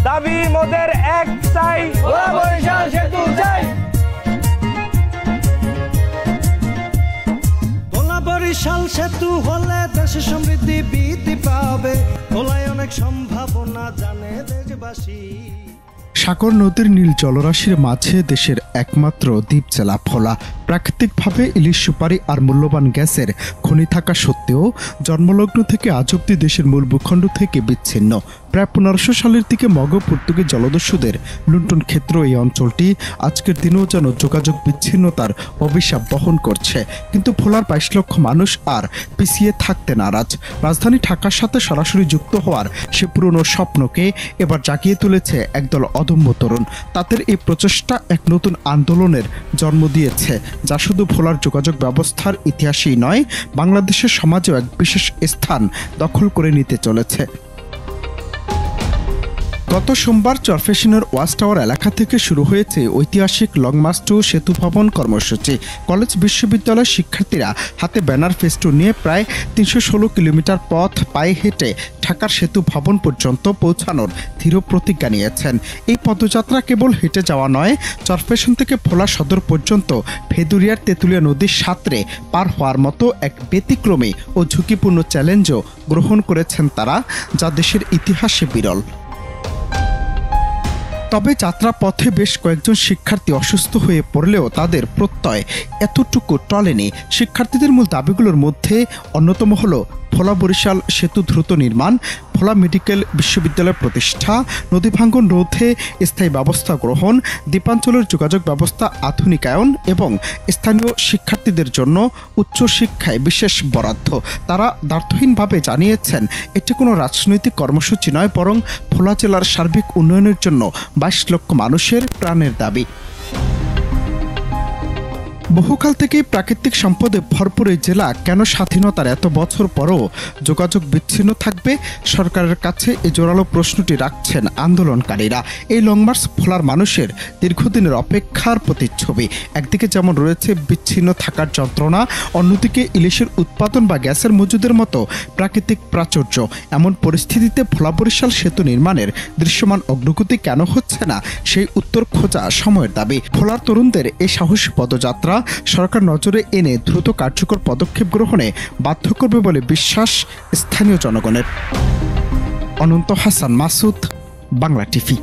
দাবি মোদের একটাই, ভোলা বরিশাল সেতু চাই। ভোলা বরিশাল সেতু হলে দেশের সমৃদ্ধি বৃদ্ধি পাবে, ভোলায় অনেক সম্ভাবনা জানে দেশবাসী। সাগর নদীর নীল জলরাশির মাঝে দেশের একমাত্র দ্বীপ জেলা ভোলা। প্রাকৃতিকভাবে ইলিশ সুপারি আর মূল্যবান গ্যাসের খনি থাকা সত্ত্বেও জন্মলগ্ন থেকে আজ অব্দি দেশের মূল ভূখণ্ড থেকে বিচ্ছিন্ন। প্রায় 1500 সালের দিকে মগ পর্তুগিজ জলদস্যুদের লুণ্ঠন ক্ষেত্র এই অঞ্চলটি আজকের দিনেও যেন যোগাযোগ বিচ্ছিন্নতার অভিশাপ বহন করছে। কিন্তু ভোলার 22 লক্ষ মানুষ আর পিছিয়ে থাকতে নারাজ। রাজধানী ঢাকার সাথে সরাসরি যুক্ত হওয়ার সে পুরনো স্বপ্নকে এবার জাগিয়ে তুলেছে একদল অদম্য তরুণ। তাদের এই প্রচেষ্টা এক নতুন আন্দোলনের জন্ম দিয়েছে, যা শুধু ভোলার যোগাযোগ ব্যবস্থার ইতিহাসেই নয়, বাংলাদেশের সমাজেও এক বিশেষ স্থান দখল করে নিতে চলেছে। গত সোমবার চরফ্যাশনের ওয়াচ টাওয়ার এলাকা থেকে শুরু হয়েছে ঐতিহাসিক লং মার্চ টু সেতু ভবন কর্মসূচি। কলেজ বিশ্ববিদ্যালয়ের শিক্ষার্থীরা হাতে ব্যানার ফেস্টুন নিয়ে প্রায় 316 কিলোমিটার পথ পায়ে হেঁটে ঢাকার সেতু ভবন পর্যন্ত পৌঁছানোর দৃঢ় প্রতিজ্ঞা নিয়েছেন। এই পদযাত্রা কেবল হেঁটে যাওয়া নয়, চরফ্যাশন থেকে ভোলা সদর পর্যন্ত ভেদুরিয়ার তেঁতুলিয়া নদীর সাঁতরে পার হওয়ার মতো এক ব্যতিক্রমী ও ঝুঁকিপূর্ণ চ্যালেঞ্জও গ্রহণ করেছেন তারা, যা দেশের ইতিহাসে বিরল। তবে যাত্রা পথে বেশ কয়েকজন শিক্ষার্থী অসুস্থ হয়ে পড়লেও তাদের প্রত্যয় এতটুকু টলেনি। শিক্ষার্থীদের মূল দাবিগুলোর মধ্যে অন্যতম হলো ভোলা বরিশাল সেতু দ্রুত নির্মাণ, ভোলা মেডিকেল বিশ্ববিদ্যালয় প্রতিষ্ঠা, নদী ভাঙ্গন রোধে স্থায়ী ব্যবস্থা গ্রহণ, দ্বীপাঞ্চলের যোগাযোগ ব্যবস্থা আধুনিকায়ন এবং স্থানীয় শিক্ষার্থীদের জন্য উচ্চশিক্ষায় বিশেষ বরাদ্দ। তারা দ্ব্যর্থহীনভাবে জানিয়েছেন, এটি কোনো রাজনৈতিক কর্মসূচি নয়, বরং ভোলা জেলার সার্বিক উন্নয়নের জন্য 22 লক্ষ মানুষের প্রাণের দাবি। বহুকাল থেকেই প্রাকৃতিক সম্পদে ভরপুর এই জেলা কেন স্বাধীনতার এত বছর পরও যোগাযোগ বিচ্ছিন্ন থাকবে? সরকারের কাছে এই জোরালো প্রশ্নটি রাখছেন আন্দোলনকারীরা। এই লং মার্চ ভোলার মানুষের দীর্ঘদিনের অপেক্ষার প্রতিচ্ছবি। একদিকে যেমন রয়েছে বিচ্ছিন্ন থাকার যন্ত্রণা, অন্যদিকে ইলিশের উৎপাদন বা গ্যাসের মজুদের মতো প্রাকৃতিক প্রাচুর্য। এমন পরিস্থিতিতে ভোলা বরিশাল সেতু নির্মাণের দৃশ্যমান অগ্রগতি কেন হচ্ছে না, সেই উত্তর খোঁজা সময়ের দাবি। ভোলার তরুণদের এই সাহসী পদযাত্রা সরকার নজরে এনে দ্রুত কার্যকর পদক্ষেপ গ্রহণে বাধ্য করবে বলে বিশ্বাস স্থানীয় জনগণের। অনন্ত হাসান মাসুদ, বাংলা টিভি।